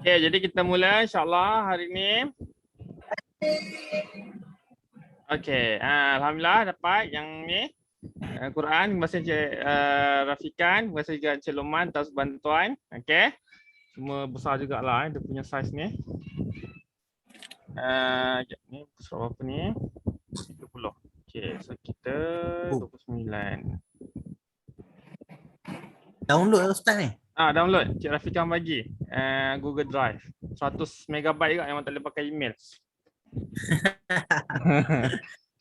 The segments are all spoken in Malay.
Okay, jadi kita mula insyaAllah hari ini. Okay, Alhamdulillah dapat yang ni. Quran, terima kasih Rafikan, terima kasih juga Encik Loman atas bantuan. Okay, semua besar jugalah dia punya saiz ni. Ni surat berapa ni? 30. Okay, so kita 29. Download Ustaz ni. Download. Cik Rafikan bagi Google Drive 100 megabyte juga, memang tak boleh pakai email.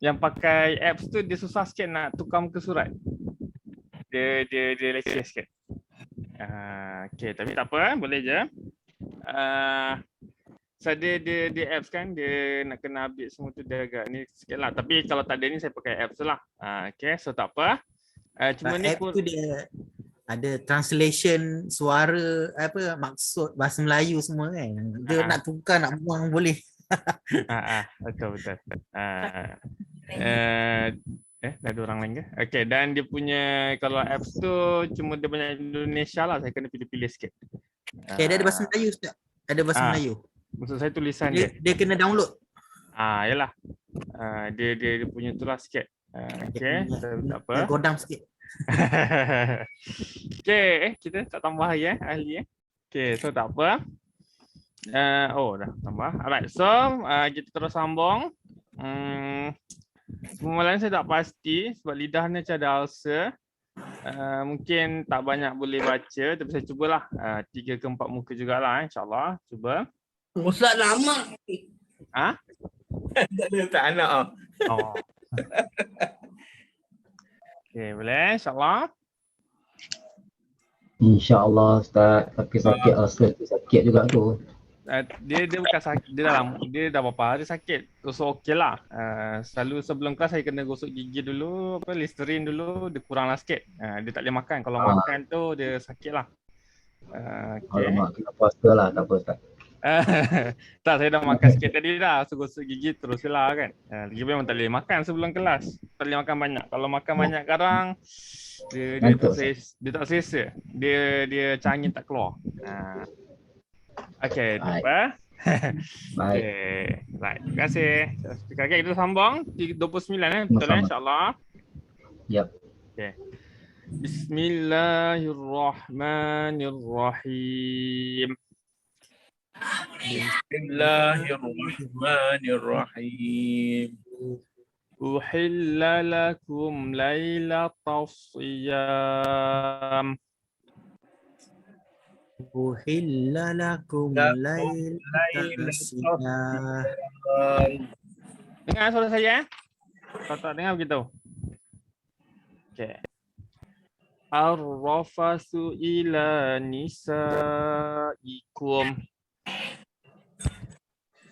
Yang pakai apps tu dia susah sikit nak tukar muka surat. Dia leceh sikit. Okay, tapi tak apa, boleh je. So dia apps kan, dia nak kena update semua tu, dia agak ni sikit lah. Tapi kalau tak ada ni saya pakai apps lah. Okay, so tak apa. Cuma ni app tu dia ada translation suara apa maksud bahasa Melayu semua kan. Dia nak tukar nak buang boleh. Betul. Dah ada orang lain ke? Okay, dan dia punya kalau apps tu cuma dia banyak Indonesia lah, saya kena pilih-pilih sikit. Dia ada bahasa Melayu Ustaz. Ada bahasa Melayu. Maksud saya tulisan dia. Dia kena download. Yalah. Dia punya tu lah sikit. Okay, tak apa. Godam sikit. Okay, kita tak tambah lagi ahli. Okay, so tak apa. Dah tambah. Alright, so kita terus sambung. Permulaan saya tak pasti sebab lidah ni macam ada ulcer. Mungkin tak banyak boleh baca, tapi saya cubalah 3 ke 4 muka jugalah, insyaAllah. Cuba. Ustaz lama. Tak nak. Okay, boleh insyaAllah. InsyaAllah Ustaz, tapi sakit ulcer tu sakit juga tu. Dia bukan sakit, dia dah berapa hari sakit. So okey lah. Selalu sebelum kelas saya kena gosok gigi dulu, Listerine dulu, dia kurang lah sikit. Dia tak boleh makan. Kalau makan tu dia sakit lah. Okay. Alamak, kena puasa lah, tak apa Ustaz. Tak, saya dah makan sikit tadi dah. So gosok gigi terus lah kan. Lagi memang tak boleh makan sebelum kelas. Tak boleh makan banyak. Kalau makan banyak sekarang dia tak selesa. Dia macam angin tak keluar. Okay, apa? Okay, right. Terima kasih. Sekali kita sambung 29 betul insya-Allah. Yep. Okay. Bismillahirrahmanirrahim. Bismillahirrahmanirrahim. Uhilla lakum lailatas siyam. Uhilla lakum lailatas siyam. Dengar suara saya? Kalau tak dengar beritahu. Okay. Ar-rafasu ila nisaikum.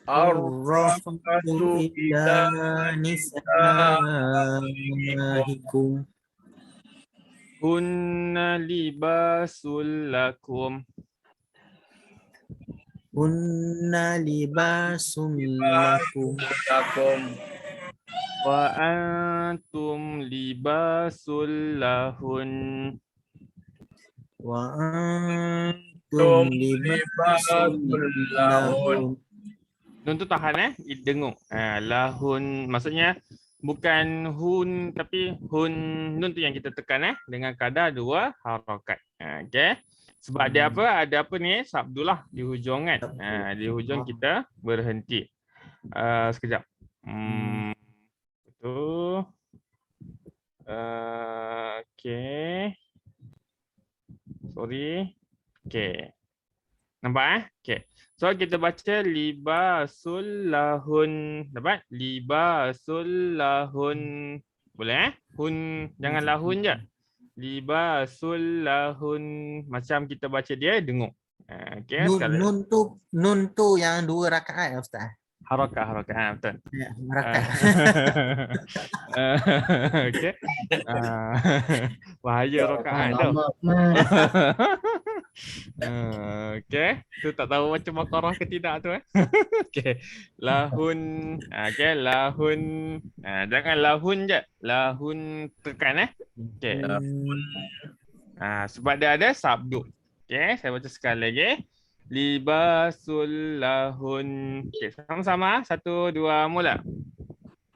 Ar-rafasu ila nisaikum. Hunna libasul lakum. Hunna libasul lakum. Wa antum libasul lahun. Wa antum libasul lahun. Nun tu tahan dengung. Lahun maksudnya bukan hun tapi hun, nun tu yang kita tekan dengan kadar 2 harakat. Okey. Sebab dia apa? Ada apa ni? Sabdulah di hujung kan. Di hujung kita berhenti. Sekejap. Betul. Okey. Sorry. Okey. Nampak Okey. So kita baca libasul lahun. Dapat? Libasul lahun. Boleh Hun, jangan lahun je. Libasul lahun. Macam kita baca dia dengung. Okey, nun tu yang 2 rakaat Ustaz. Harakat betul. Ya, harakat. Okey. Bahaya rakaat tu. Okey, tu tak tahu macam Baqarah ke tidak tu Okey. Lahun. Okey, lahun. Jangan lahun je. Lahun tekan Okey. Sebab dia ada sabduk. Okey, saya baca sekali lagi. Libasul lahun. Okey, sama-sama. 1, 2, mula.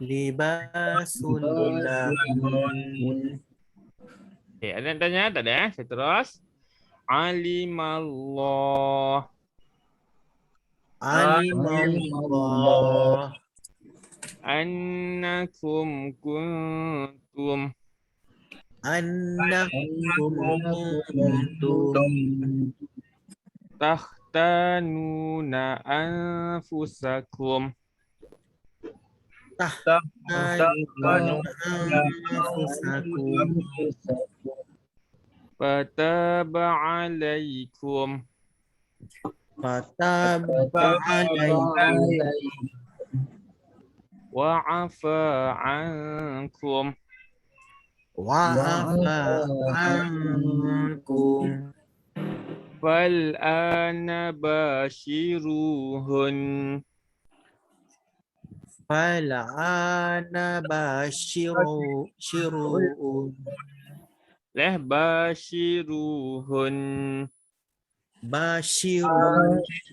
Libasul lahun. Okey, ada yang tanya? Tak ada. Saya terus. Alimallah. Alimallah. Annakum kuntum. Annakum kuntum Tahtanuna anfusakum. anfusakum Fataba alaikum. fataba alaikum Wa'afa ankum. wa'afa ankum Fal'ana bashiruhun. fal'ana bashiruhun bashiruhun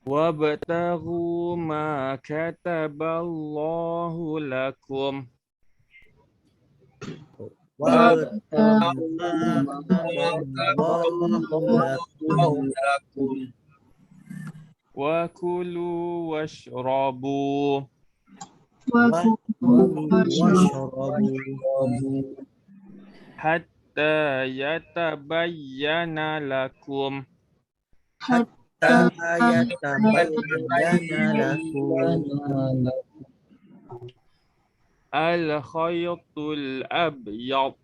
Wabtaghu ma kataballahu lakum. Wa kulu washrabu. Hatta yatabayyana lakum. Al-khaytul abyad.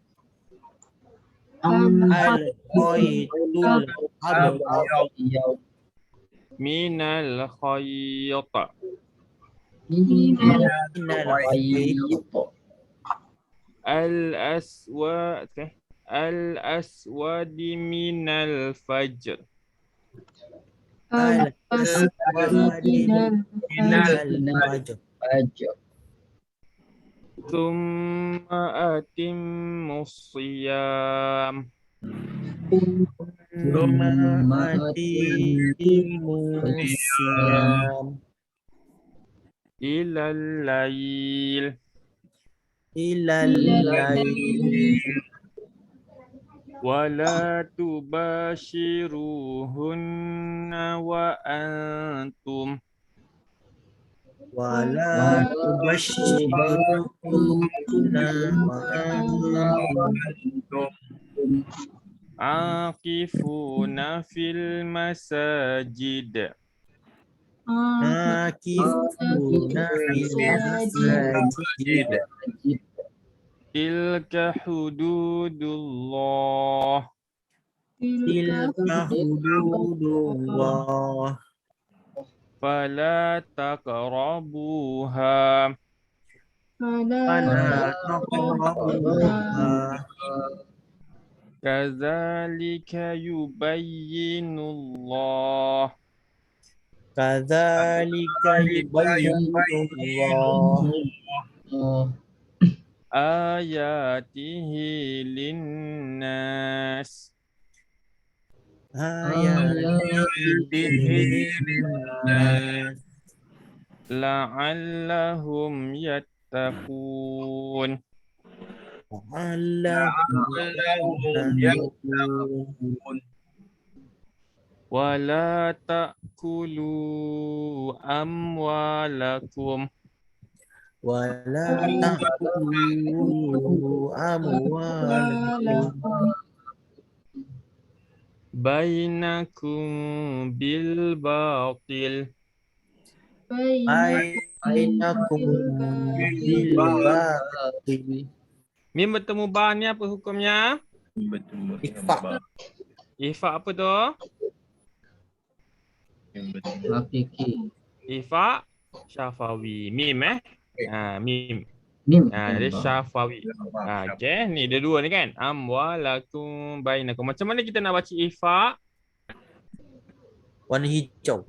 Minal khayt. Al-aswad. Al-aswadi minal fajr. Thumma atimmus siyam. Ilal lail. Wala tubashiruhunna wa antum. Aqifuna fil masajid. Tilka hududullah. Fala taqrabuha. Kadzalika yubayyinullah. Ayatihi linnas. La'allahum yattaqun. Wala ta'kulu amwalakum. Bainakum bil batil. Mim bertemu ba ni apa hukumnya? Ikhfa. Ifa apa tu? Ifa syafawi. Mim mim. Dia syafawi. Okey, ni dia dua ni kan. Amwalakum bainakum. Macam mana kita nak baca ifa? Warna hijau.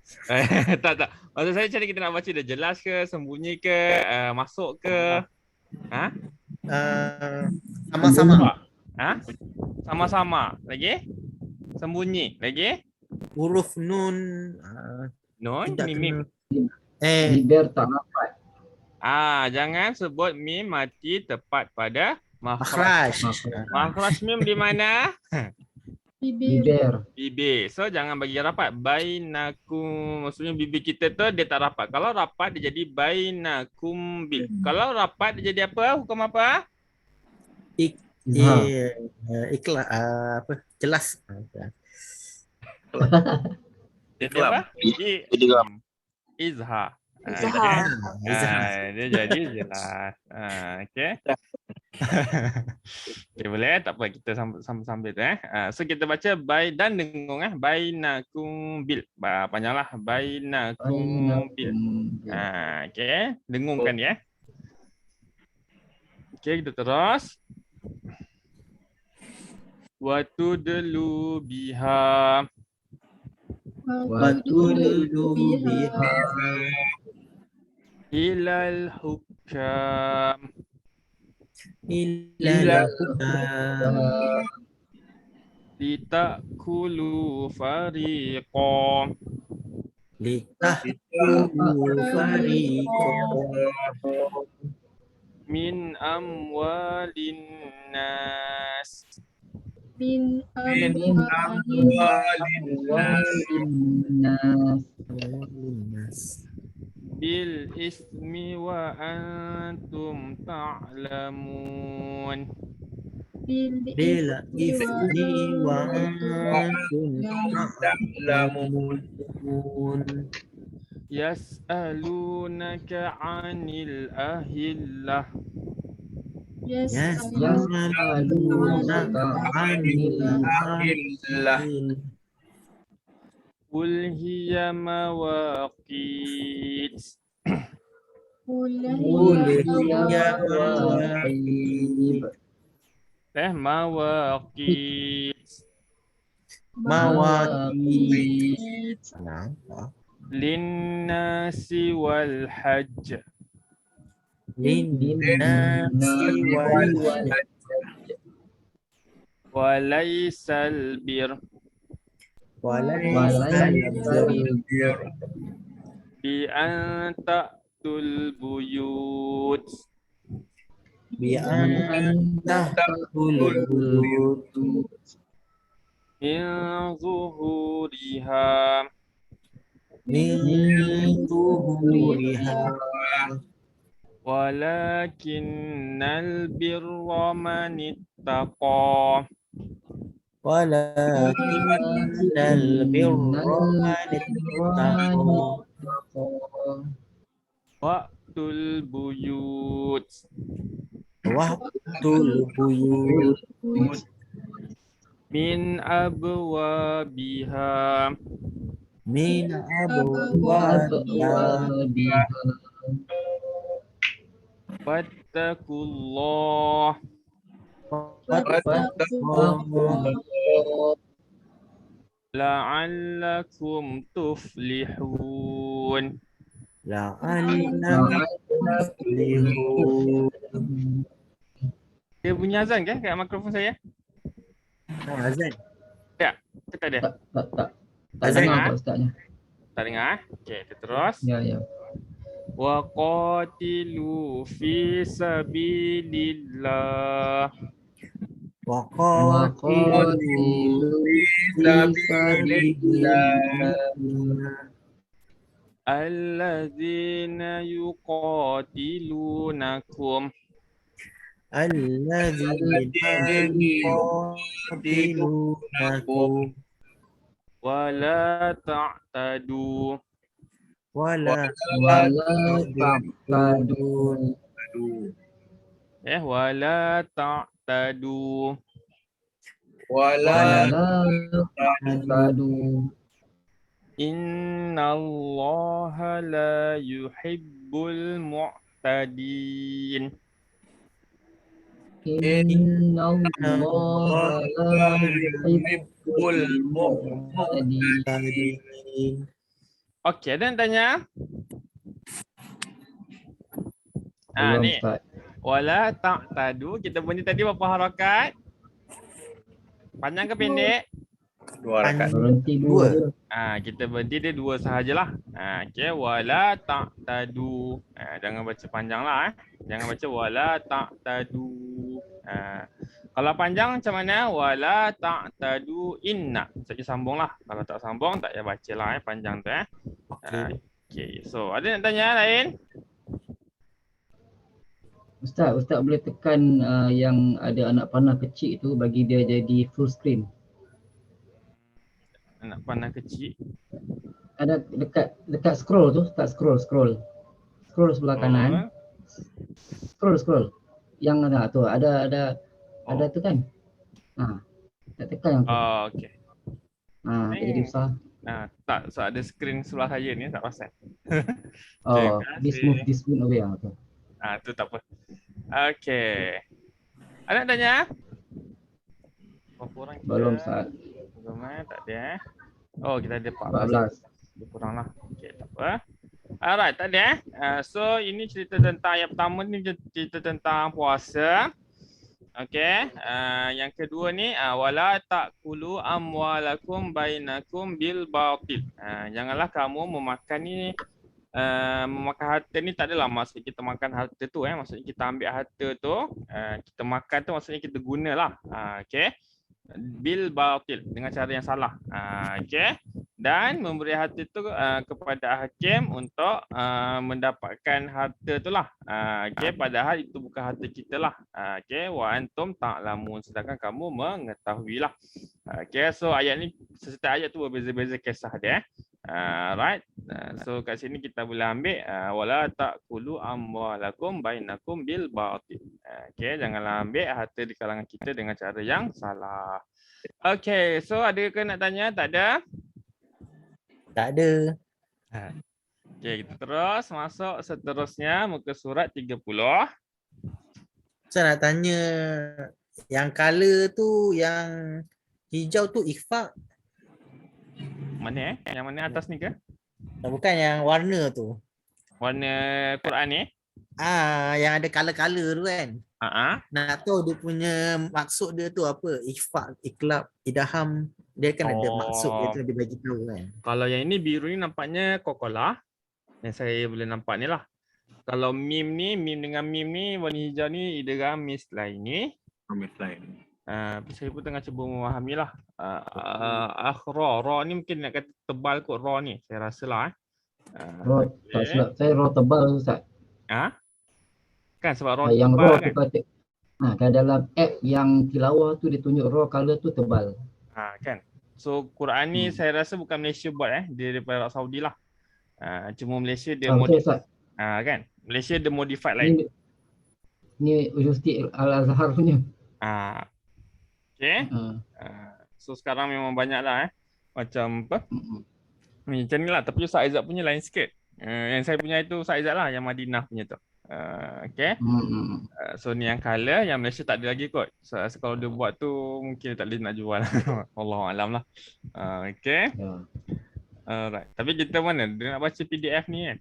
Tak. Maksud saya macam mana kita nak baca, dia jelas ke, sembunyi ke, masuk ke? Sama-sama. Ha? Sama-sama. Lagi? Sembunyi. Lagi? Huruf nun Nun, tidak mim. kena. Bibir tak rapat. Jangan sebut mim mati tepat pada makhraj. makhraj. Makhraj mim di mana? Bibir. Bibir. So jangan bagi rapat. Bainakum. Maksudnya bibir kita tu dia tak rapat. Kalau rapat dia jadi bainakum bil. Kalau rapat dia jadi apa? Hukum apa? Izhar. Ikhlas apa? Jelas. Jadi apa? Izhar. Izhar. Dia jadi jelas. Okey. Okay, boleh, tak apa, kita sambil tu so kita baca bai dan dengung bainakum bil. Panjanglah bainakum bil. Okey, dengungkan ya. Okey, kita terus. Wa tudlu biha. Watululu biha Ilal hukam. illa Litakulu fariqan. litahulu fariqan Min amwalin nas. Min linnas Bil ismi wa antum ta'lamun. bila ifni wa antum ta'lamun Yas'alunaka 'anil ahillah. yas'alunaka 'anil Alhamdulillah. Qul hiya mawaqit. qul hiya Mawaqit. mawaqit Linnasi wal hajj. linnasi wal Walaysal bir. Bi an ta'tul buyut. bi antahul buyut Min zuhuriha. min zuhuriha Walakinnal birra man ittaqa. walakinnal birra man ittaqa Waqtul buyut. waqtul buyut Min abwabiha. min abwabiha Wattaqullah. La'allakum tuflihun. la'allakum tuflihun. Dia bunyi azan ke kat mikrofon saya? Azan. Tekan dia. Tak Azan, dengar Pak Ustaznya. Tak dengar? Okey, kita terus. Ya. Wa qatilu fi sabilillah. Wa qatilu Alladzina yuqatilunakum. alladzina yuqatilunakum Wala ta'tadu. wala Taqtadun. Wala ta'tadu. Wala Taqtadun. Innallaha la yuhibbul mu'tadin. Innallaha la yuhibbul mu'tadin. Okey, ada yang tanya? Belum, Ni. Ustaz. Wala ta'tadu. Kita bunyi tadi berapa harakat? Panjang ke pendek? 2 rakaat. Berhenti Dua. dua je. Kita berhenti dia 2 sahajalah. Okey, wala ta'tadu. Jangan baca panjang lah. Jangan baca wala ta'tadu. Kalau panjang macam mana? Wala ta'tadu inna. Saja sambunglah. Kalau tak sambung tak payah bacalah panjang tu Okey. So, ada nak tanya lain? Ustaz boleh tekan yang ada anak panah kecil tu bagi dia jadi full screen. Anak panah kecil. Ada dekat scroll tu, tak scroll sebelah kanan. Scroll. Yang ada tu kan. Tak tekan yang tu. Okey. Dia jadi besar. Tak, so ada skrin sebelah saya ni tak pasal. This move away tu. Tu tak apa. Okey. Ada nak tanya? Berapa orang kita? Belum Ustaz. Belum tak ada Oh, kita ada 14. Lebih kurang lah. Okey, tak apa. Alright, tak ada So, ini cerita tentang yang pertama ni cerita tentang puasa. Okey, yang kedua ni wala taqulu amwalakum bainakum bil batil. Janganlah kamu memakan ni memakan harta ni tak adalah maksud kita makan harta tu maksudnya kita ambil harta tu kita makan tu maksudnya kita gunalah. Okey. Bil batil dengan cara yang salah. Okey. Dan memberi harta tu kepada hakim untuk mendapatkan harta tu lah. Okey, padahal itu bukan harta kita lah. Okey, wa antum ta'lamun, sedangkan kamu mengetahuilah. Okey, so ayat ni setiap ayat tu berbeza-beza kisah dia. Right. So kat sini kita boleh ambil wala taqulu amwalakum bainakum bil batil. Okey, janganlah ambil harta di kalangan kita dengan cara yang salah. Okey, so ada ke nak tanya? Tak ada? Tak ada. Okey, kita terus masuk seterusnya muka surat 30. Saya nak tanya yang color tu, yang hijau tu ikhfa. Mana Yang mana atas ni ke? Bukan yang warna tu. Warna Quran ni? Yang ada color-color tu kan. Nak tahu dia punya maksud dia tu apa? Ikhfa, iklab, idham. Dia kan ada maksud dia tu, dia bagi tahu kan. Kalau yang ini biru ni nampaknya kokolah. Yang saya boleh nampak ni lah. Kalau mim dengan mim ni, warna hijau ni idgham mislain ni. Mislain. Saya pun tengah cuba memahami lah. Ra ni mungkin nak kata tebal kot ra ni. Saya rasa lah. Ra tak silap saya ra tebal Ustaz. Kan sebab ra Yang tebal ra kan? tu kata kan dalam app yang tilawah tu dia tunjuk raw color tu tebal. Kan. So Quran ni saya rasa bukan Malaysia buat dia daripada Arab Saudi lah. Cuma Malaysia dia Ustaz. kan. Malaysia dia modified lain. Ni Universiti Al-Azhar punya. Okay. So sekarang memang banyak lah macam apa? Macam ni lah, tapi Ustaz Aizat punya lain sikit. Yang saya punya itu Ustaz Aizat lah, yang Madinah punya tu. Okay. So ni yang color, yang Malaysia tak ada lagi kot. So kalau dia buat tu mungkin dia tak boleh nak jual. Wallahualam lah. Okay. Alright. Tapi kita mana? Dia nak baca PDF ni kan?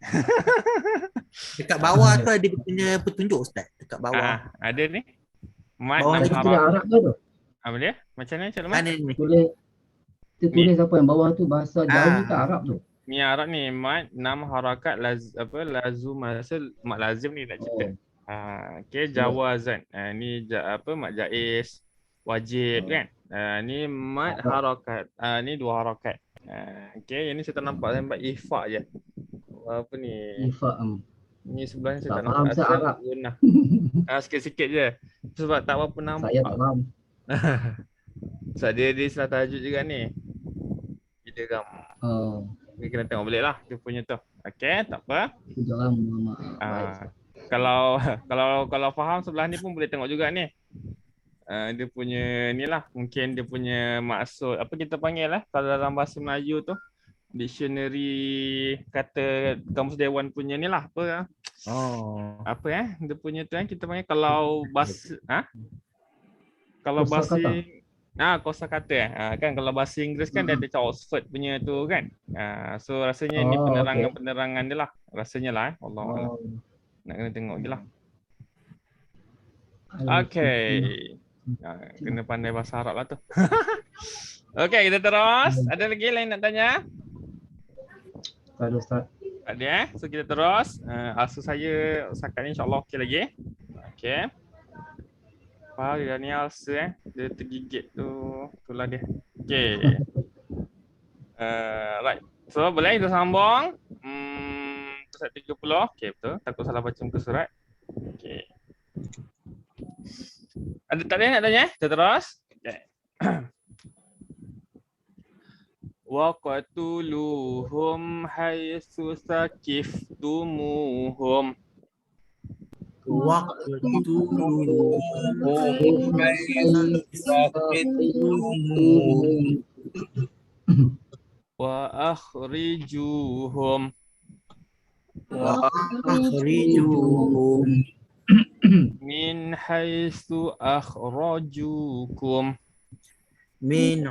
Dekat bawah tu ada dia punya petunjuk Ustaz. Dekat bawah. Ada ni. Mat Bawah 6 lagi Tulis harap. Arab tu. Apa dia? Macam mana? Macam mana? Mana ni? Tulis apa yang bawah tu bahasa Jauh ni ke Arab tu? Ni Arab ni mat 6 harakat lazum mat lazim ni nak cerita. Okay, jawazan. Ni mat jaiz, wajib kan. Ni mat harakat. Ni 2 harakat. Okay, yang ni saya tak nampak, saya nampak ifa je. Apa ni? Ifa. Ni sebelah ni saya tak Tak faham nampak. saya Arab. Sikit-sikit je. Sebab tak apa nampak. Saya tak faham. Sebab dia istilah tahajud juga ni. Kita Ni kena tengok balik lah dia punya tu. Okay, tak apa. Dalam Kalau faham sebelah ni pun boleh tengok juga ni. Dia punya ni lah, mungkin dia punya maksud apa kita panggil lah kalau dalam bahasa Melayu tu, dictionary kata Kamus Dewan punya ni lah apa dia punya tu kita panggil kalau bahasa kalau bahasa kosakata kan kalau bahasa Inggeris kan dia ada macam Oxford punya tu kan. So rasanya ni penerangan dia lah rasanya lah Allah nak kena tengok je lah. Okey. Kena pandai bahasa Arab lah tu. Okey, kita terus. Ada lagi lain nak tanya? Tak ada Ustaz. Tak ada So kita terus. Asu saya setakat ni insya-Allah okey lagi. Okey. Faham dia ni asu Dia tergigit tu. Itulah dia. Okey. Right. So boleh kita sambung. Surat 30. Okey betul. Takut salah baca muka surat. Okey. Tak ada nak tanya? Kita terus. Okey. Waqtuluhum haitsu sakiftumuhum. Wa akhrijuhum min haitsu akhrajukum. Min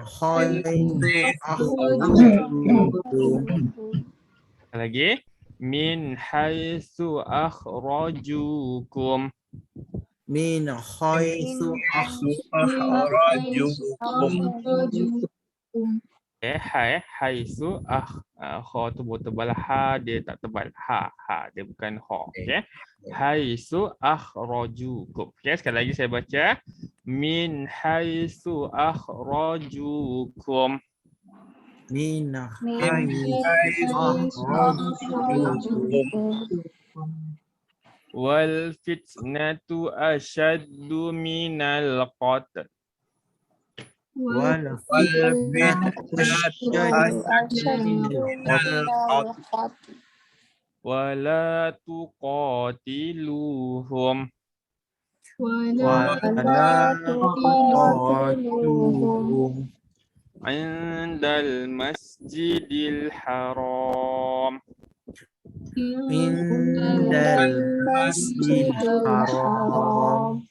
Lagi. Min haitsu akhrajukum. min haitsu Haitsu kha tu tebal ha dia tak tebal ha dia bukan kha. Okey. Haitsu akhrajukum. Okey, sekali lagi saya baca. Min haitsu akhrajukum. min Wal fitnatu ashaddu minal qatl. wal Wala tuqatiluhum indal masjidil haram. indal masjidil haram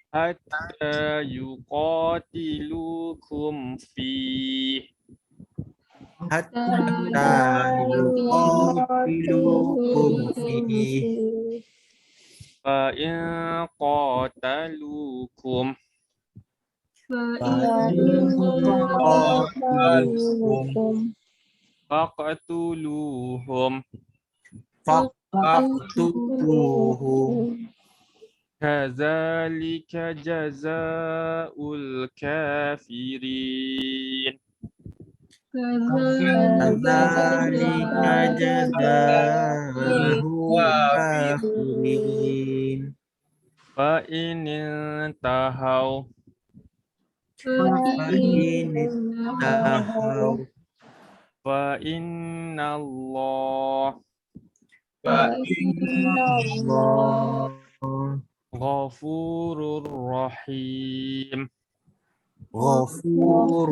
Hatta yuqatilukum fi. hatta yuqatilukum fihi Fa in qatalukum faqtuluhum faqtuluhum kadzalika jazaa'ul kafirin. kadzalika jazaa'ul kafirin Fa in intahau fa innallah ghafurur rahim. Ghafurur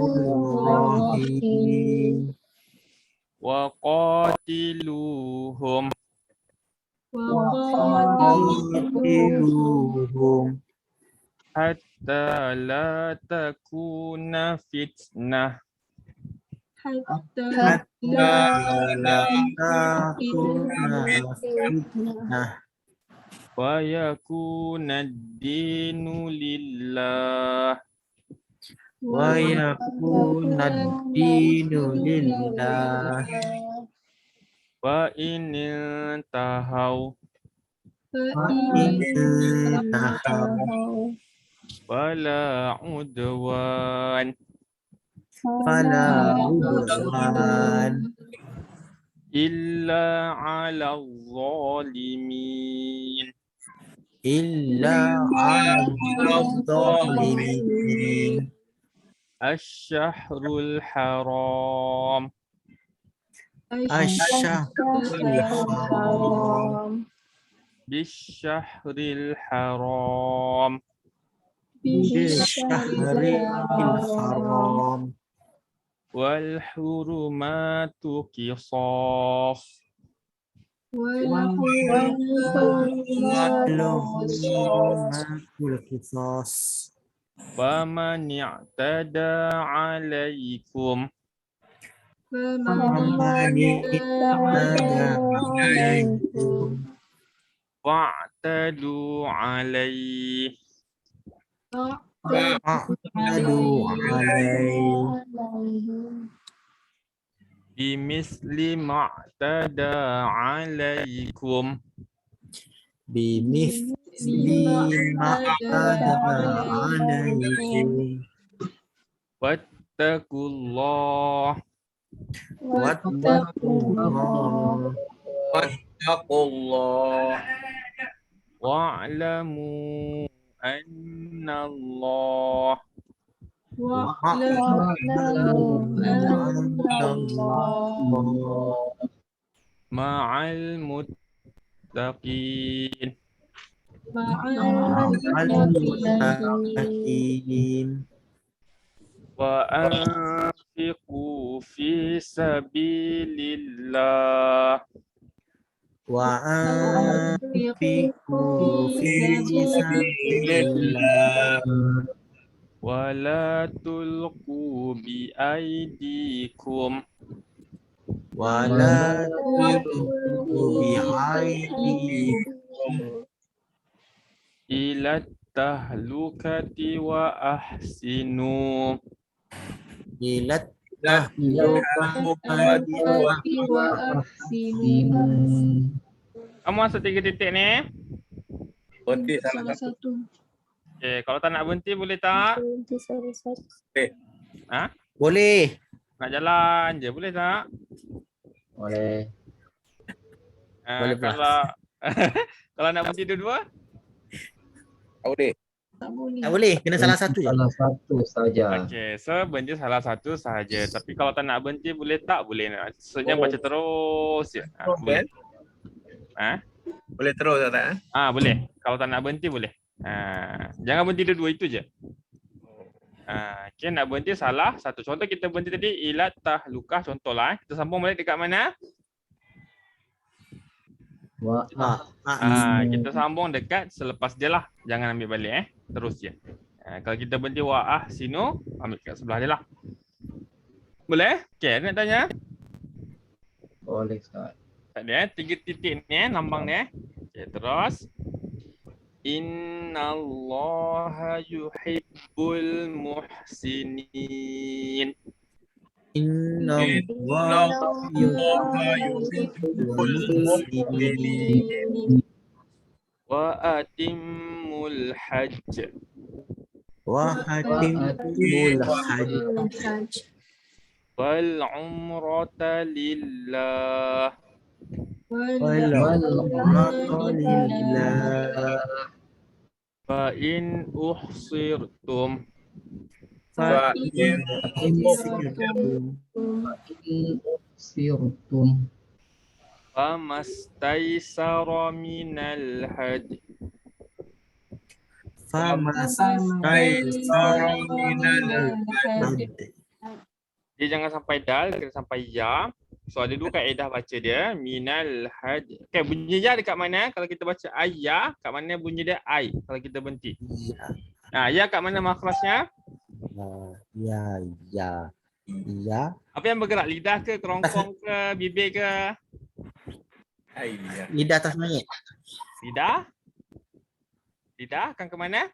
rahim Wa qatiluhum qatiluhum hatta la takuna fitnah hatta la takuna fitnah wa yakuna ad-dinu lillah. wa yakuna ad-dinu lillah Wa in intahau fala udwan fala udwan illa 'alal zalimin. illa 'alal zalimin Asy-syahrul haram asy-syahrul haram bisyahril haram bisyahril haram wal hurumatu qisas. Hurumatul qisas Faman i'tada 'alaikum faman i'tada 'alaikum fa'tadu 'alaihi Fa'tadu alaihim. Bimisli ma'tada alaikum. Bimithli ma'tada alaihim. Wattaqullah. Wattaqullah. Wattaqullah. Wa'lamu annallah ma'al muttaqin. Wa anfiqu fi sabilillah Wa anfiqu fi sabilillah. wa la tulqu bi aidikum Wa la tulqu bi'aydikum ila tahlukati wa ahsinu. ila Kamu masuk 3 titik ni. Berhenti salah Salah satu. satu. Okay, kalau tak nak berhenti boleh tak? Boleh. Nak jalan je boleh tak? Boleh. Boleh pula. Kalau kalau nak berhenti dua-dua? Tak boleh. Tak boleh. Tak boleh, kena salah satu je. Salah satu saja. Okey, so berhenti salah satu sahaja. Tapi kalau tak nak berhenti boleh tak? Boleh. Maksudnya baca terus je. Boleh. Boleh terus tak? Boleh. Kalau tak nak berhenti boleh. Jangan berhenti dua-dua itu je. Okay, nak berhenti salah satu. Contoh kita berhenti tadi ila tahlukah, contohlah. Kita sambung balik dekat mana? Kita sambung dekat selepas dia lah. Jangan ambil balik terus je. Kalau kita berhenti wa ahsinu, ambil kat sebelah dia lah. Boleh? Okay, nak tanya? Boleh Ustaz. Tak ada 3 titik ni lambang ni. Okay, terus. Innallaha yuhibbul muhsinin. Inna Allaha yuhibbul muhsinin. Wa atimmul hajj. Wa hatimul hajj Wal umrata lillah. wal umrata lillah. Fa in uhsirtum Sirtum. famastaisara minal hadi. Famastaisara minal hadi. Dia jangan sampai dal, kena sampai ya. So ada 2 kaedah baca dia. Minal hadi. Okay, bunyi ya dekat mana? Kalau kita baca ayah, kat mana bunyi dia ai kalau kita berhenti? Ya kat mana makhrajnya? Ya. Apa yang bergerak? Lidah ke, kerongkong ke, bibir ke? Lidah atas langit. Lidah? Lidah akan ke mana?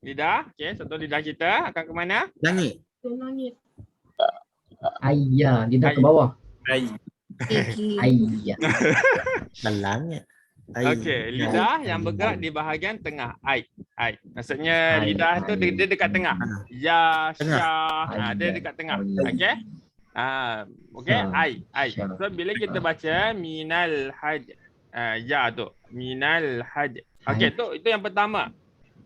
Lidah. Okey, contoh lidah kita akan ke mana? Langit. Langit. Ayah, lidah ke bawah. Kaki. Ayah. Dan langit. Okey, lidah yang bergerak di bahagian tengah. Ai. Maksudnya lidah tu dia dekat tengah. Ya, syah. Dia dekat tengah. Okey? Okey, ai. So bila kita baca minal haj. Ya tu. Minal haj. Okey, itu yang pertama.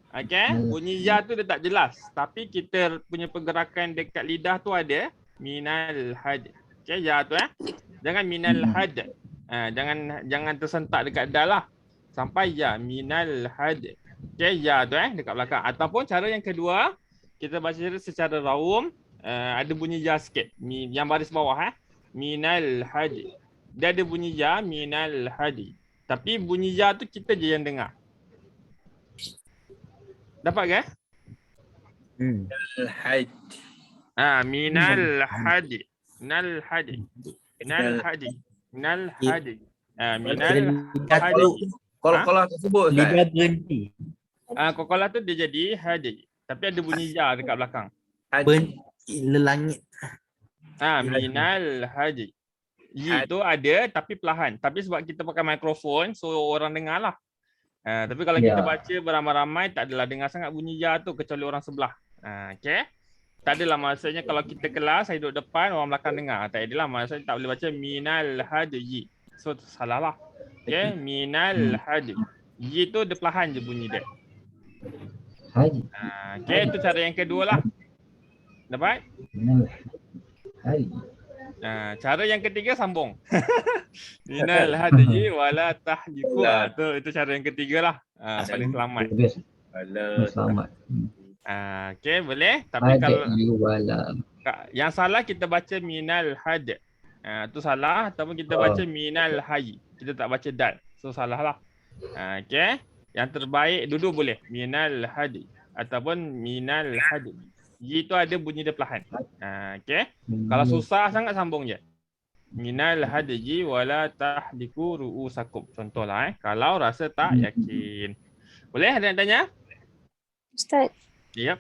Okey, bunyi ya tu dia tak jelas. Tapi kita punya pergerakan dekat lidah tu ada minal haj. Okey, ya tu Jangan minal haj. Jangan tersentak dekat dal lah. Sampai ya minal haj. Okey, ya tu dekat belakang. Ataupun cara yang kedua, kita baca secara raum, ada bunyi ya sikit. Yang baris bawah minal haj. Dia ada bunyi ya minal haj. Tapi bunyi ya tu kita je yang dengar. Dapat ke? Al-Hajj. Minal hadi. Minal hadi. Minal hadi. Minal hadi. Minal hadi. Kalau tersebut Lidah berhenti. Kokolah tu dia jadi hadi. Tapi ada bunyi ja dekat belakang. Lelangit. Minal haji. Yi tu ada tapi perlahan. Tapi sebab kita pakai mikrofon, so orang dengar lah. Tapi kalau kita baca beramai-ramai, tak adalah dengar sangat bunyi ja tu kecuali orang sebelah. Okay. Tak adalah maksudnya kalau kita kelas, saya duduk depan, orang belakang dengar. Tak adalah maksudnya tak boleh baca minal haji. So salah lah. Okay. Minal haji. Yi tu dia perlahan je bunyi dia. Haji. Okay, itu cara yang kedua lah. Dapat? Haji. Cara yang ketiga sambung. Minal haji wala tahliku. Itu cara yang ketiga lah. Paling selamat. Selamat. Okay, boleh. Tapi kalau wala. yang salah kita baca minal had. Tu salah. Ataupun kita baca minal haji. Kita tak baca dal. So salah lah. Okay. Yang terbaik dulu boleh. Minal haji. Ataupun minal haji. Yi tu ada bunyi dia perlahan. Okay. Kalau susah sangat sambung je. Minal hadji wala tahliku ru'usakum. Contohlah kalau rasa tak yakin. Boleh ada yang tanya? Ustaz. Yep.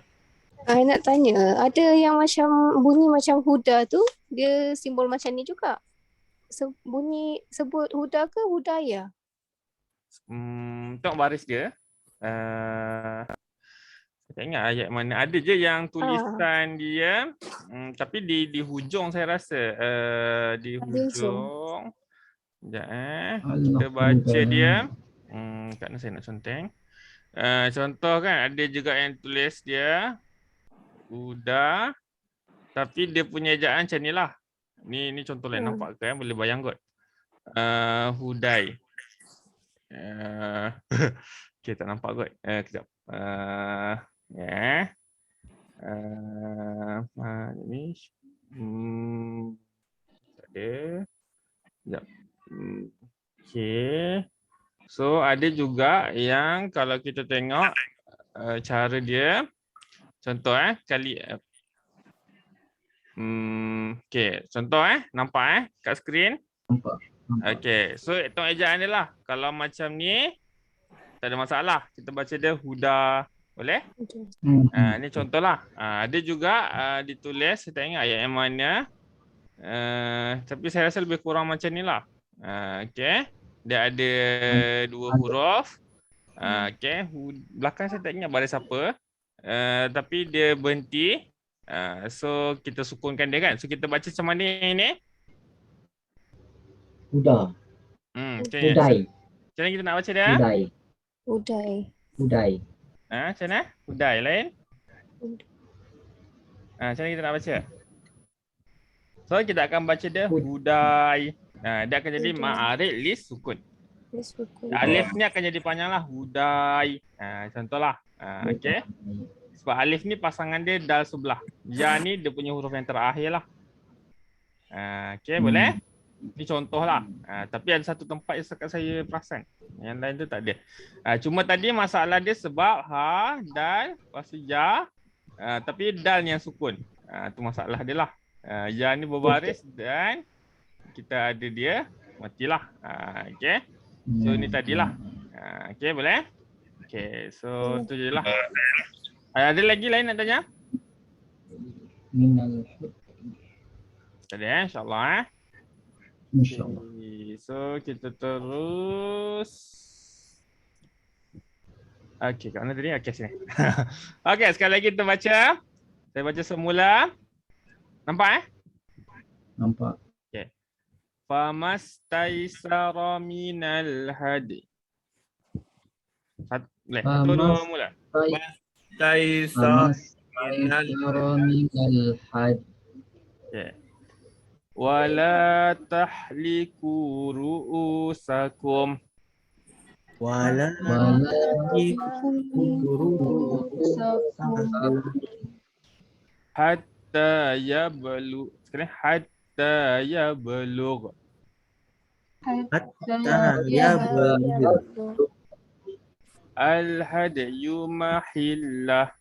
Nak tanya, ada yang macam bunyi macam huda tu, dia simbol macam ni juga. Bunyi sebut huda ke hudaya? Tengok baris dia. Saya tak ingat ayat mana. Ada je yang tulisan dia. Tapi di hujung saya rasa. Di hujung. Sekejap kita baca dia. Kat mana saya nak conteng. Contoh kan ada juga yang tulis dia. Udah. Tapi dia punya ejaan macam ni lah. Ni contoh lain nampak kan. Boleh bayang kot. Hudai. Okay, tak nampak kot. Kejap. Ni tak ada. Sekejap. Okay. So ada juga yang kalau kita tengok cara dia. Contoh kali. Okay. Contoh nampak kat skrin. Nampak. Okay. So tengok ejaan dia lah. Kalau macam ni tak ada masalah. Kita baca dia huda. Boleh? Ni contohlah. Ada juga ditulis, saya tak ingat ayat yang mana. Tapi saya rasa lebih kurang macam ni lah. Okay. Dia ada 2 huruf. Okay. Belakang saya tak ingat baris apa. Tapi dia berhenti. So kita sukunkan dia kan. So kita baca macam mana ni? Huda. Hudai. Macam mana kita nak baca dia? Hudai. Macam mana? Hudai lain? Macam mana kita nak baca? So kita akan baca dia hudai. Dia akan jadi ma'arid lis sukun. Alif ni akan jadi panjang lah. Hudai. Contohlah. Okay. Sebab alif ni pasangan dia dal sebelah. Ya ni dia punya huruf yang terakhir lah. Okay, boleh? Ni contoh lah. Tapi ada satu tempat yang saya perasan. Yang lain tu tak ada. Cuma tadi masalah dia sebab ha, dal, lepas tu ya. Tapi dal yang sukun. Tu masalah dia lah. Ya ni berbaris dan kita ada dia. Matilah. Okay. So ni tadilah. Okay, boleh? Okay, so tu je lah. Ada lagi lain nak tanya? Tak ada insyaAllah InsyaAllah. Okay, so kita terus. Okay, kat mana tadi? Okay, sini. Okay, sekali lagi kita baca. Saya baca semula. Nampak Nampak. Okay. Famastaisara minal hadi. Boleh? Satu, dua, mula. Taisa minal had. Okay. Wala tahliku ru'usakum. Wala Hatta yablu. Sekarang hatta yablugh. Al-hadyu mahillah.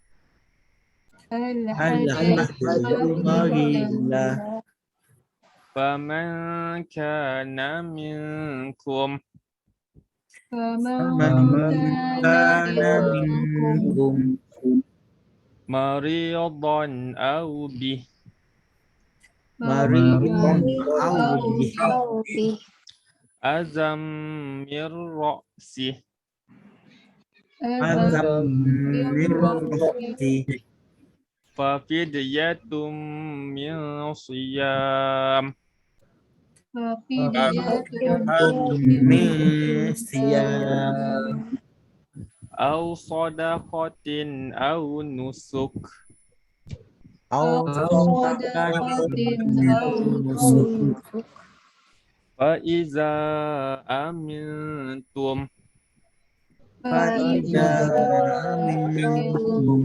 Faman kana minkum maridan au bih Maridun أو au bih. به azam mir ra'sih Azam mirrati. fafidyatum min siyam Min siyam. au sadaqatin au nusuk Au sadaqatin au nusuk. fa iza amintum Faiza amintum.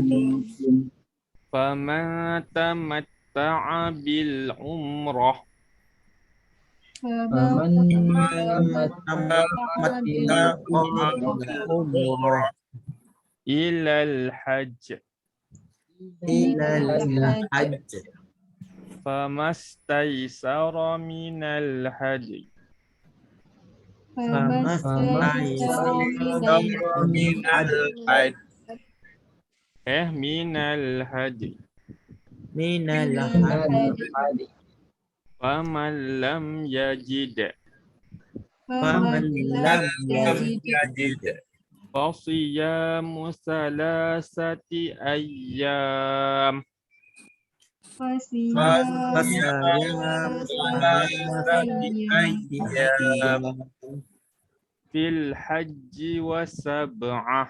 faman tamatta'a bil umrah Faman Tamatta umrah ilal hajj ilal hajj. famastaisara minal hadi Famastaisara min hajj. minal hadi Minal hajj. faman lam yajid Faman lam yajid. fasiyamu salasati ayyam Fasayam fil hajji wa sab'ah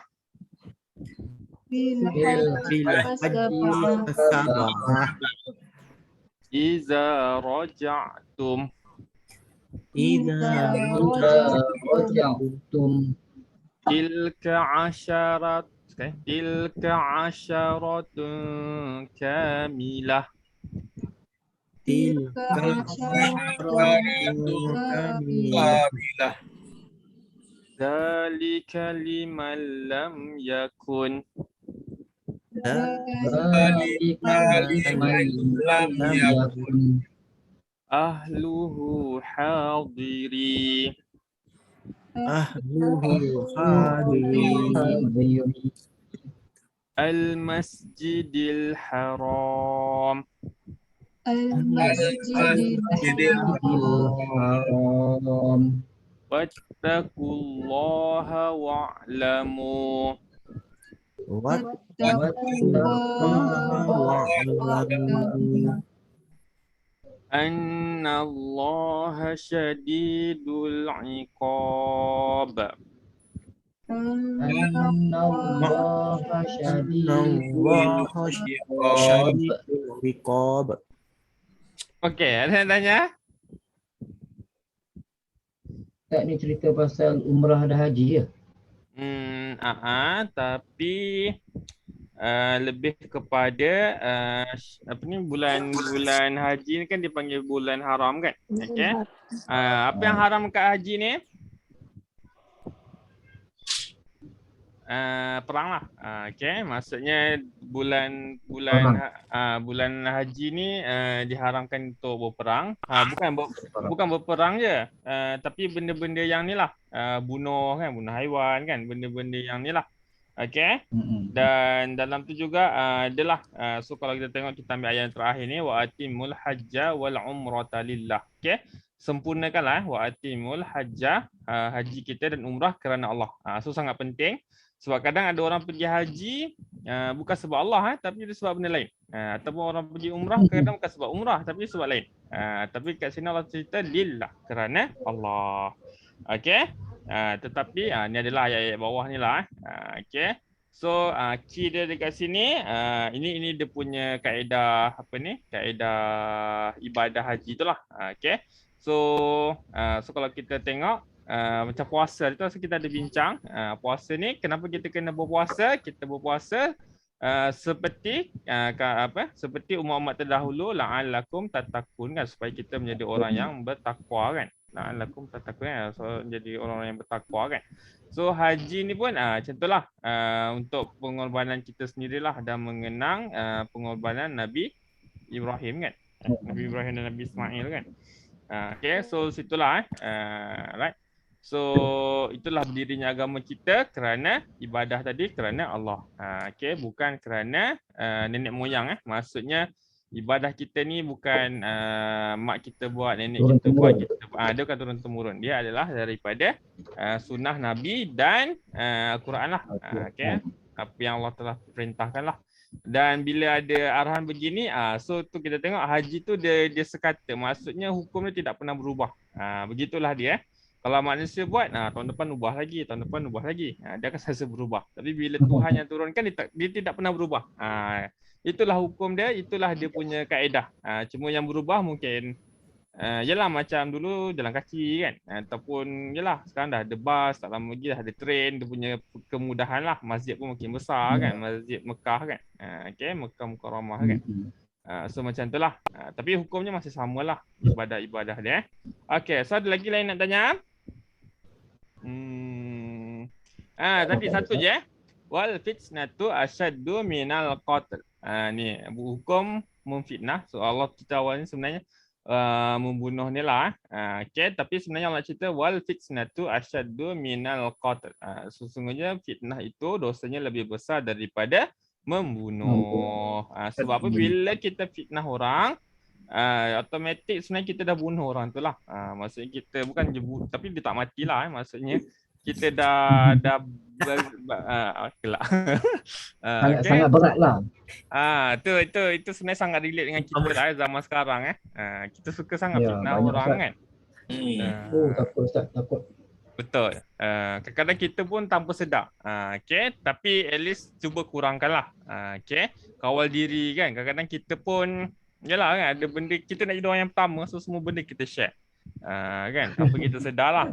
fil hajji sab'ah. iza raja'tum Idza Raja'tum tilka asyaratun kamilah tilka asyaratun kamilah. dzalika liman lam yakun Dzalika liman lam yakun ahluhu hadiri Ahluhu hadirin hadiri al masjidil haram Masjidil Haram wattaqullaha wa'lamu wa'lamu annallaha syadidul iqab Annallaha syadidul Annallaha syadidul iqab. Okey, ada yang tanya? Tak ni cerita pasal umrah dan haji ya? Tapi lebih kepada apa ni bulan haji ni kan dipanggil bulan haram kan? Okey. Apa yang haram kat haji ni? Perang lah. Okey, maksudnya bulan haji ni diharamkan untuk berperang. Bukan berperang je, tapi benda-benda yang ni lah, bunuh haiwan kan, benda-benda yang ni lah. Okey. Dan dalam tu juga adalah so kalau kita tengok, kita ambil ayat yang terakhir ni, wa atimul hajja wal umrata lillah. Okey. Sempurnakanlah wa atimul hajja, haji kita dan umrah kerana Allah. So sangat penting. Sebab kadang ada orang pergi haji bukan sebab Allah, tapi sebab benda lain. Ataupun orang pergi umrah kadang bukan sebab umrah, tapi sebab lain. Tapi kat sini Allah cerita lillah, kerana Allah. Okey. Tetapi ni adalah ayat-ayat bawah ni lah. Okey. So key dia dekat sini, ini dia punya kaedah apa ni? Kaedah ibadah haji itulah. Okey. So kalau kita tengok macam puasa tu kita ada bincang, puasa ni kenapa kita kena berpuasa? Kita berpuasa seperti seperti umat-umat terdahulu, la'allakum tattaqun kan, supaya kita menjadi orang yang bertakwa kan. La'allakum tattaqun kan, so menjadi orang yang bertakwa kan. So haji ni pun macam itulah, untuk pengorbanan kita sendirilah dan mengenang pengorbanan Nabi Ibrahim kan. Nabi Ibrahim dan Nabi Ismail kan. Okay, so situlah right. So itulah berdirinya agama kita kerana ibadah tadi kerana Allah. Okey, bukan kerana nenek moyang Maksudnya ibadah kita ni bukan mak kita buat, nenek Turun kita buat, temurun. kita dia bukan turun temurun. Dia adalah daripada sunnah Nabi dan Al-Quran lah. Okey. Apa yang Allah telah perintahkan lah. Dan bila ada arahan begini, so tu kita tengok haji tu dia sekata. Maksudnya hukum dia tidak pernah berubah. Begitulah dia. Kalau manusia buat, tahun depan ubah lagi, tahun depan ubah lagi. Dia akan selalu berubah. Tapi bila Tuhan yang turunkan, dia tidak pernah berubah. Itulah hukum dia, itulah dia punya kaedah. Cuma yang berubah mungkin, yalah macam dulu jalan kaki kan. Ataupun yalah sekarang dah ada bas, tak lama lagi dah ada train, dia punya kemudahan lah. Masjid pun makin besar kan, Masjid Mekah kan. Okay, Mekah Mukarramah kan. So macam tu lah. Tapi hukumnya masih samalah, ibadah-ibadah dia. Okay, so ada lagi lain nak tanya? Tadi satu je. Wal fitnatu asyaddu minal qatl. Ni hukum memfitnah. So Allah cerita awal ni sebenarnya membunuh ni lah. Okay, tapi sebenarnya Allah cerita wal fitnatu asyaddu minal qatl. Sesungguhnya fitnah itu dosanya lebih besar daripada membunuh. Sebab apa? Bila kita fitnah orang, automatik sebenarnya kita dah bunuh orang tu lah. Maksudnya kita bukan je tapi dia tak matilah. Maksudnya kita dah kelak. Sangat berat lah. Itu sebenarnya sangat relate dengan kita lah zaman sekarang kita suka sangat fitnah banyak orang Ustaz. kan. Takut Ustaz, takut. Betul. Kadang-kadang kita pun tanpa sedar. Okay, tapi at least cuba kurangkanlah. Okay, kawal diri kan. Kadang-kadang kita pun yalah kan, ada benda kita nak jadi orang yang pertama, so semua benda kita share. Kan, tanpa kita sedar lah.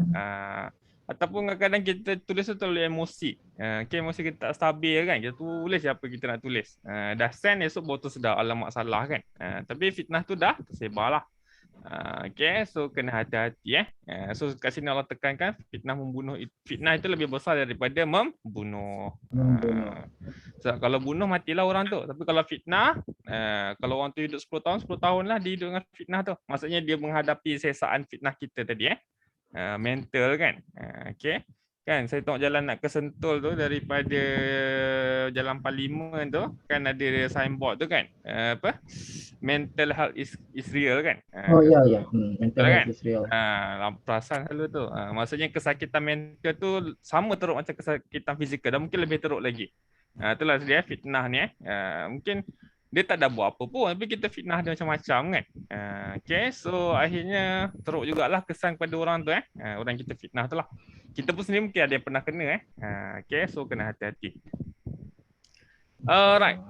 Ataupun kadang-kadang kita tulis tu terlalu emosi. Okay, emosi kita tak stabil kan. Kita tulis apa kita nak tulis. Dah send, esok baru tersedar alamak salah kan. Tapi fitnah tu dah tersebar lah. Okay, so kena hati-hati So kat sini Allah tekankan fitnah membunuh. Fitnah itu lebih besar daripada membunuh. So kalau bunuh matilah orang tu. Tapi kalau fitnah, kalau orang tu hidup 10 tahun, 10 tahun lah dia hidup dengan fitnah tu. Maksudnya dia menghadapi sesaan fitnah kita tadi mental kan. Okay. Kan saya tengok jalan nak ke Sentul tu daripada Jalan Parlimen tu kan ada signboard tu kan. Mental health is real kan. Ya. Mental kan? health is real. Perasan selalu tu. Maksudnya kesakitan mental tu sama teruk macam kesakitan fizikal dan mungkin lebih teruk lagi. Itulah dia fitnah ni mungkin dia tak ada buat apa pun tapi kita fitnah dia macam-macam kan. Okay, so akhirnya teruk jugalah kesan kepada orang tu orang kita fitnah tu lah. Kita pun sendiri mungkin ada yang pernah kena okay, so kena hati-hati. Alright.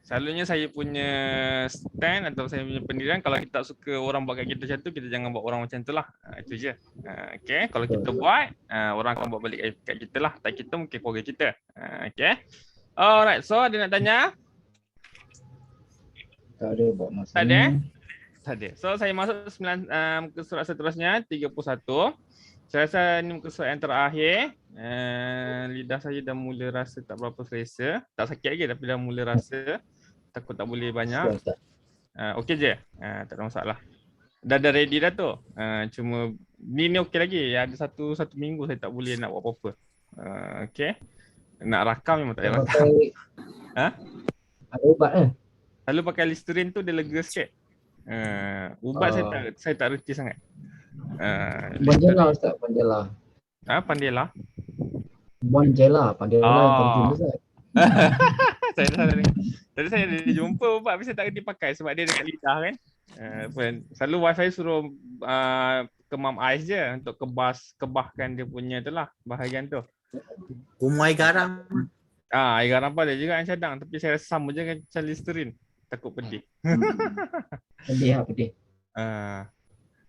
Selalunya saya punya stand atau saya punya pendirian, kalau kita tak suka orang buat kat kita macam tu, kita jangan buat orang macam tu lah. Itu je. Okay, kalau kita buat, orang akan buat balik kat kita lah. Tak kita mungkin keluarga kita. Okay. Alright, so ada nak tanya? Tak ada buat masa. Tak ada? Tak ada. So saya masuk ke surat seterusnya 31. Saya rasa ni muka surat yang terakhir. Lidah saya dah mula rasa tak berapa selesa. Tak sakit lagi tapi dah mula rasa. Takut tak boleh banyak. Okey je? Tak ada masalah. Dah ready dah tu. Cuma ni okey lagi. Ada satu minggu saya tak boleh nak buat apa-apa. Okey. Nak rakam memang tak ada rakam. Ada ubat Lalu pakai Listerine tu dia lega sikit. Ubat saya tak reti sangat. Bonjela Ustaz, Bonjela. Pandela. Bonjela yang terjun Ustaz. Saya dah salah dengar. Tadi saya ada jumpa ubat tapi saya tak reti pakai sebab dia dekat lidah kan. Selalu wifi suruh kemam ais je untuk kebahkan dia punya tu lah bahagian tu. Kumai garam. Air garam pun ada juga yang cadang tapi saya rasa sama je dengan macam Listerine. Takut pedih. Pedih.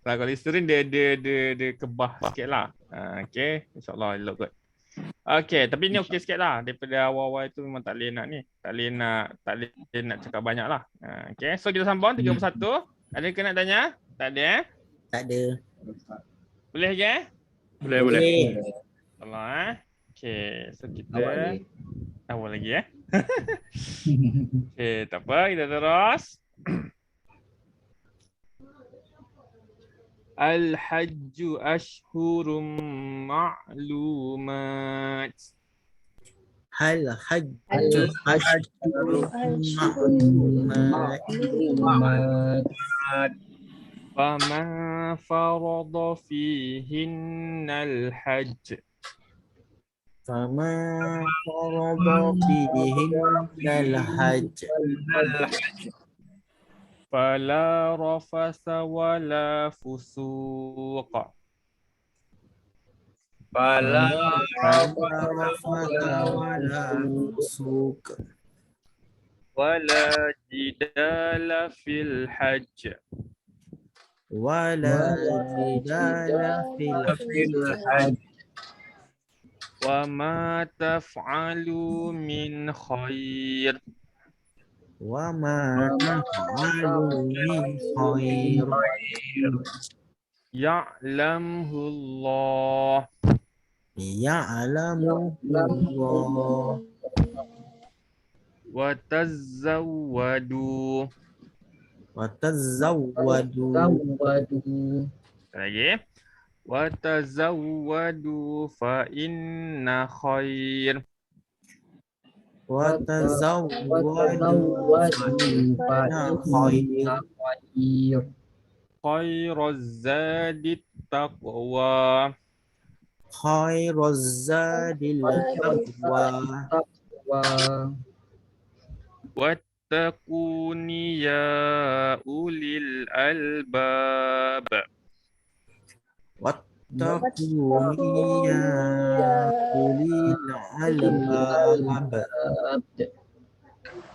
Kalau Listerine dia kebah sikit lah. Okay, insyaAllah elok kot. Okay, tapi ni okey sikit lah. Daripada awal-awal tu memang tak boleh nak ni. Tak boleh nak cakap banyak lah. Okay, so kita sambung 31. Ada ke nak tanya? Tak ada Tak ada. Boleh ke? Boleh. Allah Okay, so kita awal lagi Okay, tak apa, kita terus. Al-hajju ashhurum ma'lumat. Hal hajju Ashhurun ma'lumat. Maklumat. Faman farada fihinnal hajj. Fama farada fihinnal hajj. Fala rafasa wala fusuqa. Fala Fala rafata wala fusuq. Wala jidala fil hajj. Wala jidala fil hajj. Wa ma taf'alu min khair. Wa ma taf'alu min khair. Ya'lamhu Allah. Ya'lamu Allah. Wa tazawwadu. Wa tazawwadu. Zawwadu. Lagi. Wa tazawwadu fa inna khair. Wa tazawwadu fa inna khair. Khairaz zadit taqwa. Khairuz zadil taqwa. Wattaquni ya ulil albab. Wattaquni ya ulil albab.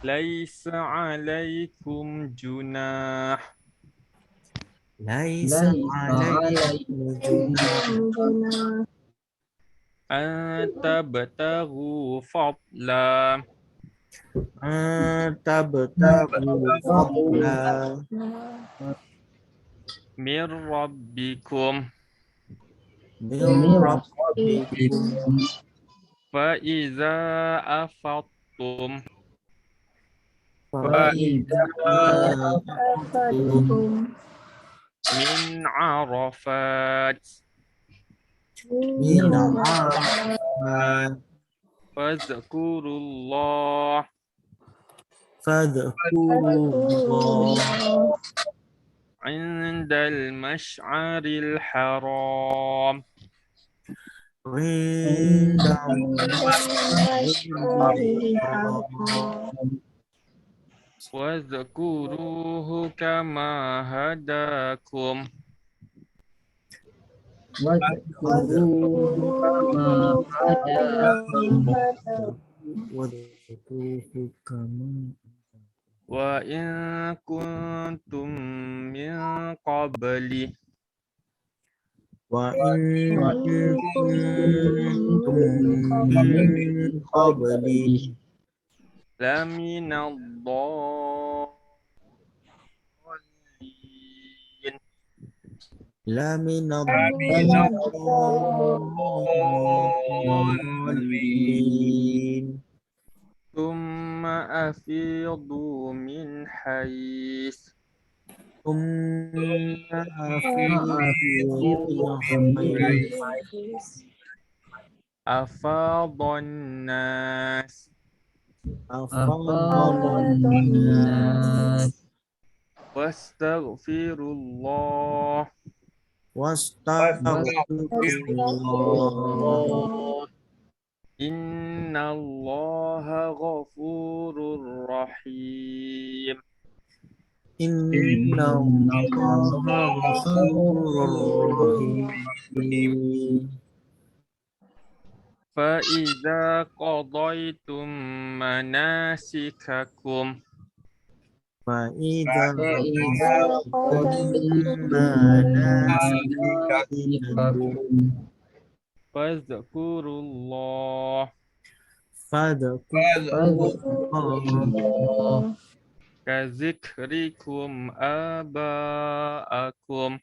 Laisa alaikum junah. Laisa alaikum junah. Antabtagu fadla. Tabtagu fadla Mir rabbikum. min rabbikum. Fa iza afattum. Fa idza afattum Min arafat. min arafat Fazkurullah. fadhkurullah Indal mash'aril haram. inda Wazkuruhu kama hadakum. wadhkuruhu kama Wa in kuntum min qabli. wa in kuntum min qabli laminadh-dhalin. lamina dhalin. Thumma afidu min hais. Thumma afidu Afadhan nas. Wastaghfirullah. wastaghfirullah. Innallaha ghafurur rahim. Inna Allaha ghafurur rahim. Fa idza qadaytum manasikakum. Fa idza Fazkurullah. fadhkurullah Kazikrikum aba'akum.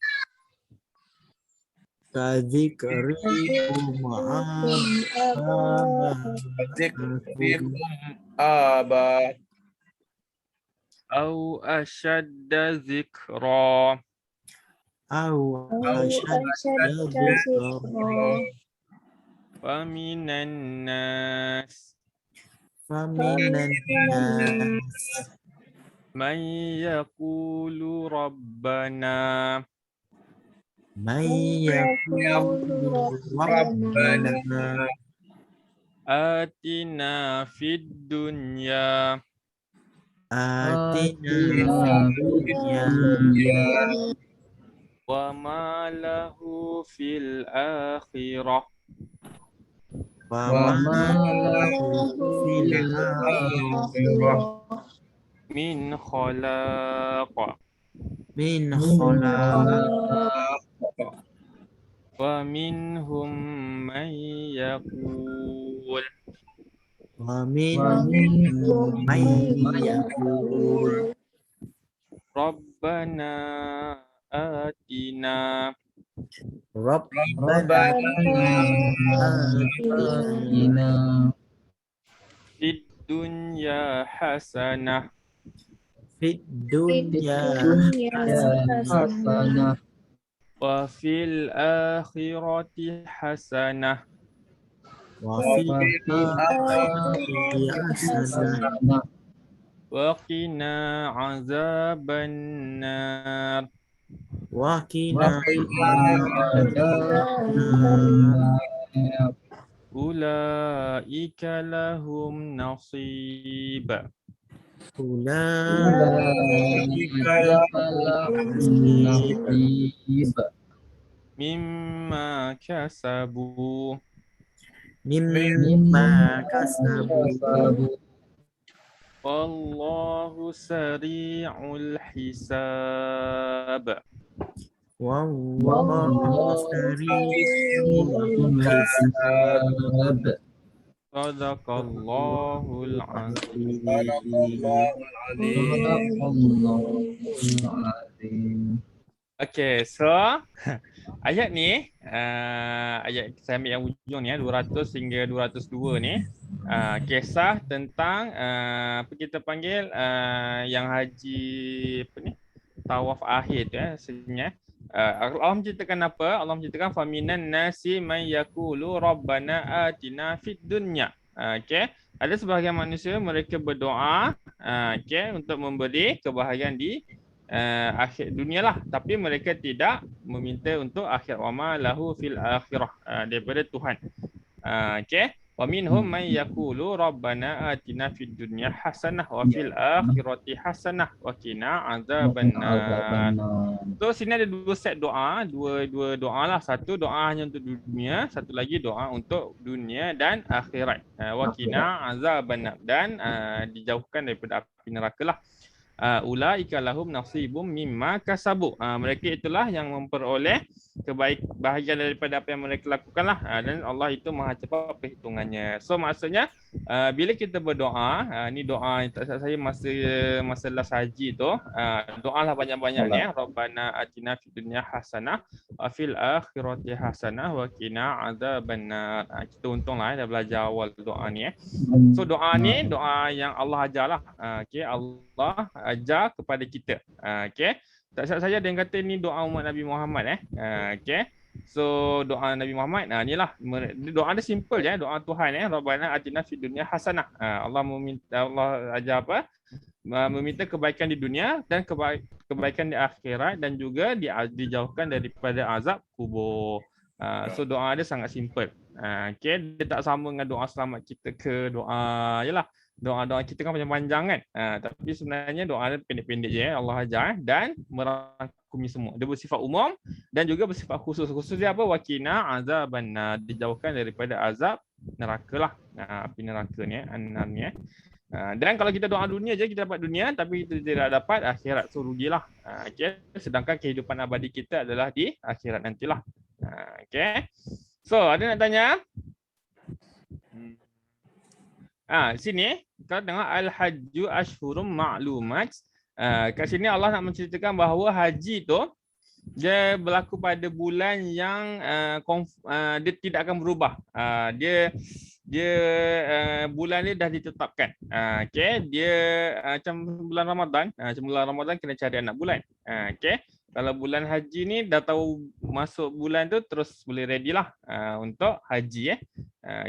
kadzikrikum Zikrikum aba. Au ashadda zikra. أو أو أشد أشد ذكرا ذكرا ومن الناس فمن الناس من يقول ربنا من يقول يقول ربنا ربنا آتنا في الدنيا آتنا آتنا في في الدنيا الدنيا وما له في الآخرة وما وما له له في في الآخرة الآخرة من خلاق من من خلاق خلاق ومنهم من يقول ومنهم ومنهم من من يقول ربنا آتنا ربنا ربنا آتنا آتنا في الدنيا حسنة في في الدنيا الدنيا حسنة وفي الآخرة حسنة وفي وفي الآخرة حسنة حسنة وقنا عذاب النار وقنا وقنا عذاب النار النار أولئك لهم نصيب أولئك أولئك لهم لهم نصيب نصيب مما كسبوا مما مما كسبوا كسبوا والله سريع الحساب والله والله سريع سريع الحساب الحساب صدق الله العظيم. صدق Allahul Azim. Okay, so ayat ni, ayat saya ambil yang ujung ni, 200 hingga 202 ni, kisah tentang apa kita panggil yang haji apa ni, tawaf akhir tu sebenarnya. Allah menceritakan apa? Allah menceritakan faminan nasi may yaqulu rabbana atina fid dunya. Okey. Ada sebahagian manusia mereka berdoa okey untuk memberi kebahagiaan di akhir dunia lah, tapi mereka tidak meminta untuk akhir wama lahu fil akhirah daripada Tuhan. Okey. Wa minhum man yaqulu rabbana atina fid dunya hasanah wa fil akhirati hasanah wa qina azabannar. So sini ada dua set doa, dua doa lah. Satu doa hanya untuk dunia, satu lagi doa untuk dunia dan akhirat. Wa qina azabannar, dan dijauhkan daripada api neraka lah. Ulaika lahum nasibum mimma kasabu. Mereka itulah yang memperoleh bahagian daripada apa yang mereka lakukan lah. Dan Allah itu maha cepat perhitungannya. So maksudnya bila kita berdoa, ni doa saya masa last haji tu, doa lah banyak-banyak ni. Rabbana atina fid dunya hasanah wa fil akhirati hasanah wa qina azabannar. Kita untunglah dah belajar awal doa ni. So doa ni doa yang Allah ajarlah. Okey, Allah ajar kepada kita. Okey. Tak silap saya ada yang kata ni doa umat Nabi Muhammad okey. So doa Nabi Muhammad inilah doa dia simple je, doa Tuhan Rabbana atina fid dunya hasanah. Allah ajar apa? Meminta kebaikan di dunia dan kebaikan di akhirat, dan juga dijauhkan daripada azab kubur. So doa dia sangat simple. Okey, dia tak sama dengan doa selamat kita ke doa yalah. Doa-doa kita kan panjang-panjang kan. Tapi sebenarnya doa dia pendek-pendek je Allah ajar dan merangkumi semua. Dia bersifat umum dan juga bersifat khusus. Khusus dia apa? Waqina azabannar, dijauhkan daripada azab neraka lah. Api neraka ni, annar ni. Dan kalau kita doa dunia je kita dapat dunia, tapi kita tidak dapat akhirat, so rugilah. Okay. Sedangkan kehidupan abadi kita adalah di akhirat nantilah. Okay. So ada nak tanya? Sini kalau tengok al-hajju ashhurum ma'lumat. Kat sini Allah nak menceritakan bahawa haji tu dia berlaku pada bulan yang dia tidak akan berubah. Dia bulan ni dah ditetapkan. Okey, dia macam bulan Ramadan. Macam bulan Ramadan kena cari anak bulan. Okey. Kalau bulan haji ni dah tahu masuk bulan tu terus boleh ready lah untuk haji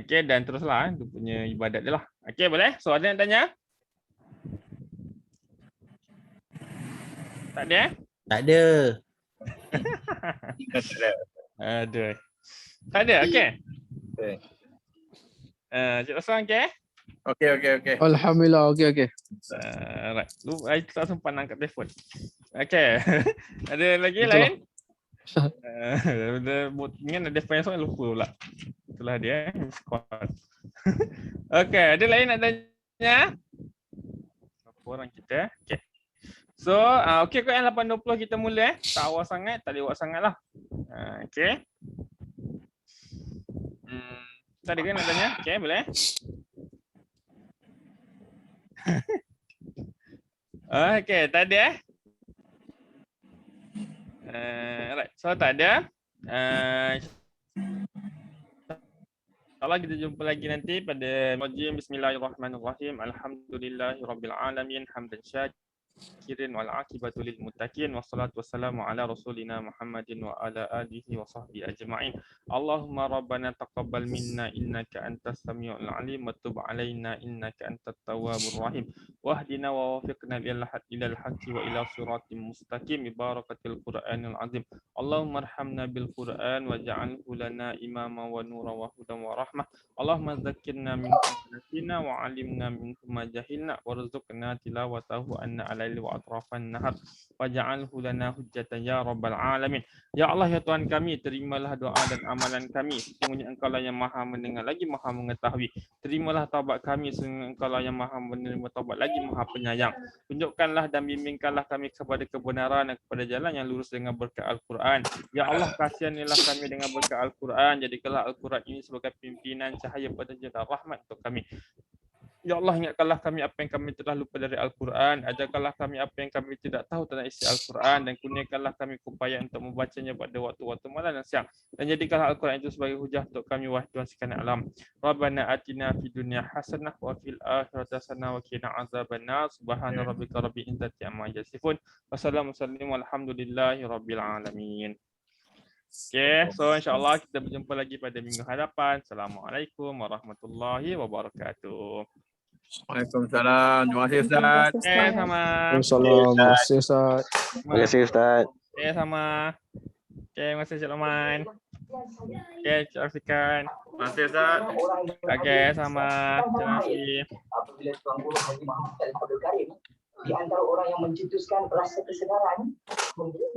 okey, dan teruslah tu punya ibadat dia lah. Okey, boleh? Soalan nak tanya? Tak ada? Tak ada. Ada. Tak ada, okey. Okey. Cik Roslan okey? Okey. Alhamdulillah, okey. Right. Lu tak sempat nak angkat telefon. Okey. Ada lagi Itulah. lain? Ingat ada fan soal lupa pula. Itulah dia. Okey, ada lain nak tanya? Berapa orang kita? Okey. So, okey kot yang 8.20 kita mula Tak awal sangat, tak lewat sangat lah. Okey. Tak ada ke nak tanya? Okey, boleh? Okey, tak ada right. So tak ada. InsyaAllah kita jumpa lagi nanti pada Bismillahirrahmanirrahim. Alhamdulillahirabbil alamin. Hamdan syakirin wal aqibatu lil muttaqin wassalatu wassalamu ala rasulina Muhammadin wa ala alihi wa sahbihi ajma'in. Allahumma rabbana taqabbal minna innaka antas samiul alim wa tub alaina innaka antat tawwabur rahim. Wahdina wa wafiqna ilal haqqi wa ila siratim mustaqim bi barakatil Qur'anil azim. Allahumma arhamna bil Qur'an waj'alhu lana imama wa nura wa hudan wa rahmah. Allahumma dzakkirna min ayatina wa 'allimna minhu ma jahilna warzuqna tilawatahu anna alaili wa atrafan nahar waj'alhu lana hujjatan ya rabbal alamin. Ya Allah, ya Tuhan kami, terimalah doa dan amalan kami. Sesungguhnya Engkau lah yang Maha mendengar lagi Maha mengetahui. Terimalah taubat kami, sesungguhnya Engkau lah yang Maha menerima taubat lagi Maha penyayang. Tunjukkanlah dan bimbingkanlah kami kepada kebenaran dan kepada jalan yang lurus dengan berkat Al-Quran. Ya Allah, kasihanilah kami dengan berkat Al-Quran. Jadikanlah Al-Quran ini sebagai pimpinan cahaya petunjuk dan rahmat untuk kami. Ya Allah, ingatkanlah kami apa yang kami telah lupa dari Al-Quran. Ajarkanlah kami apa yang kami tidak tahu tentang isi Al-Quran. Dan kurniakanlah kami keupayaan untuk membacanya pada waktu-waktu malam dan siang. Dan jadikanlah Al-Quran itu sebagai hujah untuk kami, wahai Tuhan sekalian alam. Rabbana atina fid dunya hasanah wa fil akhirati hasanah wa qina azabannar. Subhana rabbika rabbil izzati amma yasifun. Wassalamualaikum walhamdulillahi rabbil alamin. Okay, so insyaAllah kita berjumpa lagi pada minggu hadapan. Assalamualaikum warahmatullahi wabarakatuh. Waalaikumsalam. Terima kasih Ustaz. Sama. Waalaikumsalam. Terima kasih Ustaz. Terima kasih Ustaz. Sama. Terima kasih Cik Loman. Cik Afikan. Terima kasih Ustaz. Sama. Terima kasih. Apabila Tuan Guru Haji Muhammad Al-Abdul Karim di antara orang yang mencetuskan rasa kesedaran memberi